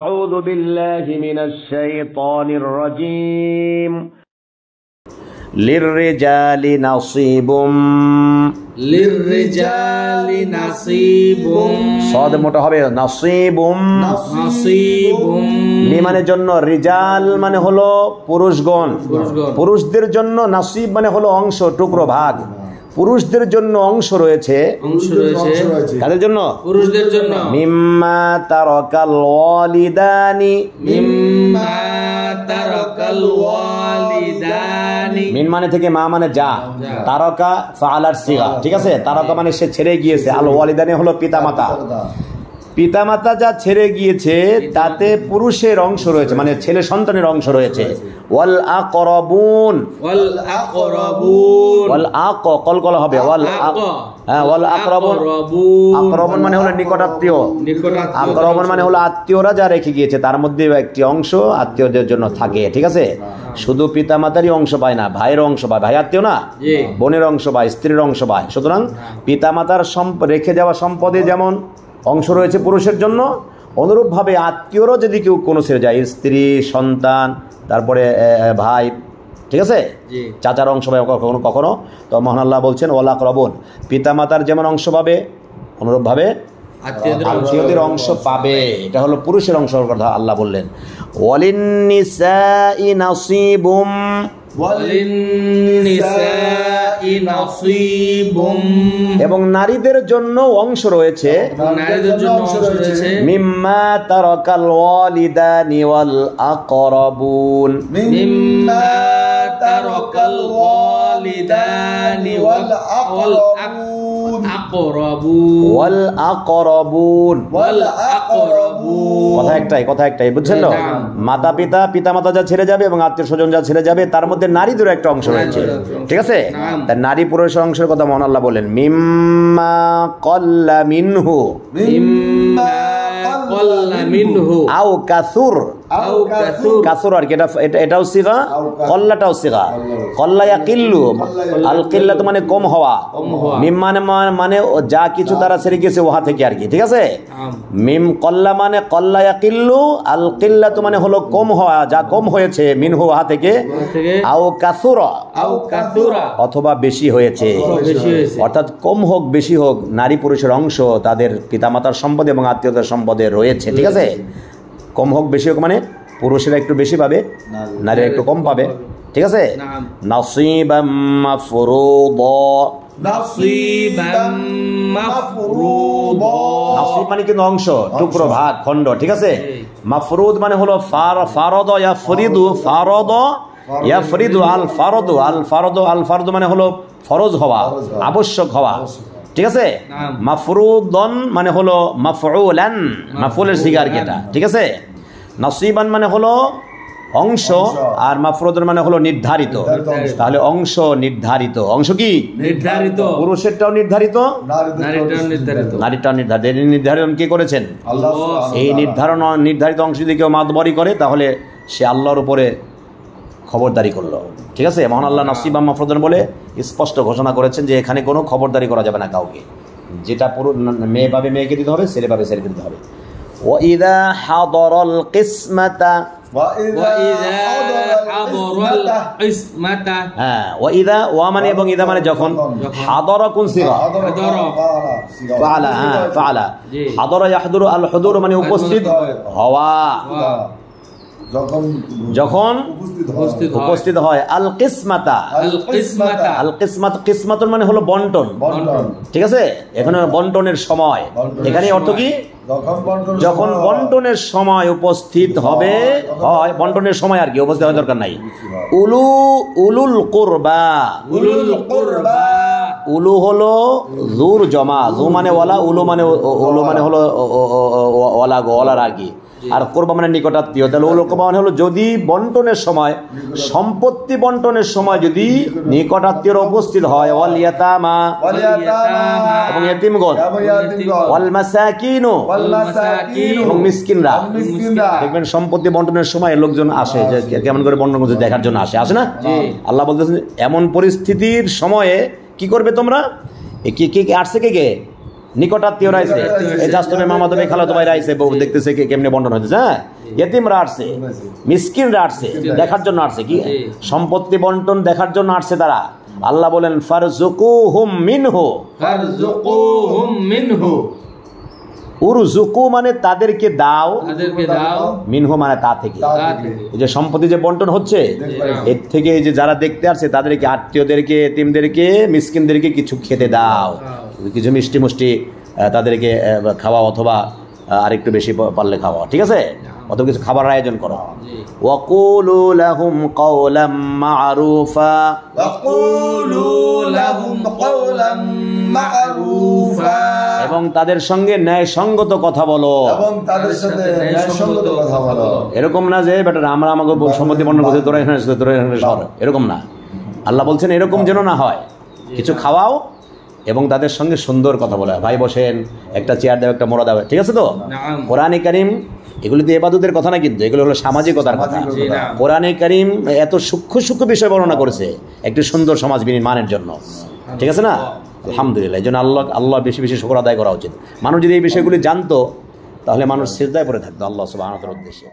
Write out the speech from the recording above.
أعوذ بالله من الشيطان الرجيم للرجال نصيب صاد মোটা হবে নাসিবুম লি মানে জন্য রিজাল মানে হলো পুরুষগণ পুরুষদের জন্য নাসিব মানে হলো অংশ টুকরো ভাগ পুরুষদের জন্য অংশ রয়েছে কাদের জন্য পুরুষদের জন্য মিম্মা তারাকাল ওয়ালিদানি মিন মানে থেকে মা মানে যা তারকা ফাআলার সিগা ঠিক আছে তারকা মানে সে ছেড়ে গিয়েছে আল ওয়ালিদানি হলো পিতামাতা পিতামাতা যা ছেড়ে গিয়েছে তাতে পুরুষের অংশ রয়েছে মানে ছেলে সন্তানের অংশ রয়েছে ওয়াল আকরাবুন ওয়াল আক কলকল হবে ওয়াল ওয়াল আকরাবুন আকরাবুন মানে হলো নিকটাত্মীয় আকরাবুন মানে হলো আত্মীয়রা যা রেখে গিয়েছে তার মধ্যে একটি অংশ আত্মীয়দের জন্য থাকে ঠিক আছে শুধু পিতামাতারই অংশ পায় না ভাইয়ের অংশ পায় ভাই আত্মীয় না বোনের অংশ পায় স্ত্রীর অংশ পায় সুতরাং পিতামাতার রেখে যাওয়া সম্পদে যেমন অংশ রয়েছে পুরুষের জন্য অনুরূপভাবে আত্মীয়রও যদি কেউ কোনো ছেড়ে যায় স্ত্রী সন্তান তারপরে ভাই ঠিক আছে চাচার অংশ পাবে কখনো কখনো তো মহান আল্লাহ বলছেন ওয়াল আকরাবুন পিতামাতার যেমন অংশ পাবে অনুরূপভাবে আত্মীয়দের অংশ পাবে এটা হলো পুরুষের অংশ কথা আল্লাহ বললেন ওয়ালিন নিসাই নাসিবুম এবং নারীদের জন্য অংশ রয়েছে মিম্মা তারাকাল ওয়ালিদানি ওয়াল আকরাবুন মিম্মা তারাকাল ওয়ালিদানি ওয়াল আকরাবুন কথা একটাই বুঝছেন তো মাতা পিতা পিতামাতা যা ছেড়ে যাবে এবং আত্মীয় স্বজন যা ছেড়ে যাবে তার মধ্যে নারীদেরও একটা অংশ রয়েছে ঠিক আছে তাই নারী পুরুষের অংশের কথা মহান আল্লাহ বলেন মিম্মা ক্বাল্লা মিনহু আও কাসুর কাসুর আর কি এটাও সিগা কল্লাটাও সিগা কল্লা ইয়াকিল্লু আল কিল্লাতু মানে কম হওয়া মিম মানে যা কিছু তারা ছেড়ে গেছে ওহা থেকে আর কি ঠিক আছে মিম কল্লা মানে কল্লা ইয়াকিল্লু আল কিল্লাতু মানে হলো কম হওয়া যা কম হয়েছে মিনহু ওহা থেকে আও কাসুরা অথবা বেশি হয়েছে অর্থাৎ কম হোক বেশি হোক নারী পুরুষের অংশ তাদের পিতামাতার সম্পদে এবং আত্মীয়তার সম্পদে রয়েছে ঠিক আছে কম হোক বেশি হোক মানে পুরুষেরা একটু বেশি পাবে নারীরা একটু কম পাবে ঠিক আছে নাসিবাম মাফরুদা নাসিব মানে কিন্তু অংশ টুকরো ভাগ খণ্ড ঠিক আছে মাফরুদ মানে হলো ফারদ ইয়াফরিদু ফারদ ইয়াফরিদু আল ফারদ মানে হলো ফরজ হওয়া আবশ্যক হওয়া ঠিক আছে মাফরুদন মানে হলো মাফউলান মাফউলের সিগার কেটা ঠিক আছে নাসিবান মানে হলো অংশ আর মাফরুদন মানে হলো নির্ধারিত তাহলে অংশ নির্ধারিত অংশ কি নির্ধারিত পুরুষেরটাও নির্ধারিত নারীটাও নির্ধারিত নির্ধারণ কে করেছেন আল্লাহ এই নির্ধারিত অংশ যদি কেউ মাতবরি করে তাহলে সে আল্লাহর উপরে খবরদারি করলো ঠিক আছে মহান আল্লাহ নাসিবা মাফরুদান বলে স্পষ্ট ঘোষণা করেছেন যে এখানে কোনো খবরদারি করা যাবে না কাউকে যেটা পুরো মেয়ে পাবে মেয়েকে দিতে হবে ছেলে পাবে ছেলেকে দিতে হবে ওয়াইদা হাদারাল কিসমাতা ওয়াইদা ওয়া মানে এবং ইদা মানে যখন হাদারা কোন সিগা ফাআলা ফাআলা হাদারা ইয়াহদুরু আল হুদুর মানে উপস্থিত হওয়া যখন উপস্থিত হয় আল কিসমাত মানে হলো বন্টন ঠিক আছে এখানে বন্টনের সময় এখানে অর্থ কি যখন বন্টনের সময় উপস্থিত হবে হয় বন্টনের সময় আর কি উপস্থিত হওয়ার দরকার নাই উলুল কুরবা উলু হলো জুর জমা জু মানে ওয়ালা উলু মানে হলো ওয়ালার আগে আর কোরবা মানে নিকটাত্মীয় তাহলে ওল কোরবা মানে হলো যদি বন্টনের সময় সম্পত্তি বন্টনের সময় যদি নিকটাত্মীয়রা উপস্থিত হয় ওয়াল ইয়াতামা এবং ইয়াতীমগণ ওয়াল মাসাকিন এবং মিসকিনরা দেখবেন সম্পত্তি বন্টনের সময় লোকজন আসে যে কেমন করে বন্টন করছে দেখার জন্য আসে না আল্লাহ বলতেছেন এমন পরিস্থিতির সময়ে কি করবে তোমরা কি আসছে কে নিকটাত্মীয়রা আইছে, এই চাচতো ভাই, মামাতো ভাই, খালাতো ভাইরা আইছে, বউ দেখতেছে কেমনে বন্টন হইতেছে। হ্যাঁ, ইয়েতিমরা আসছে, মিসকিনরা আসছে, দেখার জন্য আসছে, কি সম্পত্তি বন্টন দেখার জন্য আসছে তারা। আল্লাহ বলেন ফারজুকুহুম মিনহু, ফারজুকুহুম মিনহু, উরজুকু মানে তাদেরকে দাও, তাদেরকে দাও, মিনহু মানে তা থেকে। এই যে সম্পত্তি যে বন্টন হচ্ছে, এর থেকে এই যে যারা দেখতে আসছে তাদেরকে, আত্মীয়দেরকে, এতিমদেরকে, মিসকিনদেরকে কিছু খেতে দাও, কিছু মিষ্টি মুষ্টি তাদেরকে খাওয়া, অথবা আরেকটু বেশি পারলে খাওয়া, ঠিক আছে, অত কিছু খাবার আয়োজন করো। ওয়াকুলু লাহুম কাওলাম মা'রুফা, ওয়াকুলু লাহুম কাওলাম মা'রুফা, এবং তাদের সঙ্গে ন্যায়সঙ্গত কথা বলো, এবং তাদের সাথে ন্যায়সঙ্গত কথা বলো। এরকম না যে বেটা আমরা আমাকে সম্পত্তি বন্টন করছি, তোরা এখানে আসছে, তোরা এখানে সর, এরকম না। আল্লাহ বলছেন এরকম যেন না হয়, কিছু খাওয়াও এবং তাদের সঙ্গে সুন্দর কথা বলা। ভাই বসেন, একটা চেয়ার দাও, একটা মোড়া দাও, ঠিক আছে তো। কোরআনে কারীম এগুলি তো ইবাদতের কথা না, কিন্তু এগুলো হলো সামাজিকতার কথা। কোরআনে কারীম এত সূক্ষ্ম সূক্ষ্ম বিষয় বর্ণনা করেছে একটি সুন্দর সমাজ বিনির্মাণের জন্য, ঠিক আছে না। আলহামদুলিল্লাহ, এই জন্য আল্লাহ বেশি বেশি শুকর আদায় করা উচিত। মানুষ যদি এই বিষয়গুলি জানতো তাহলে মানুষ সিজদায় পড়ে থাকতো আল্লাহ সুবহানাহু ওয়া তাআলার উদ্দেশ্যে।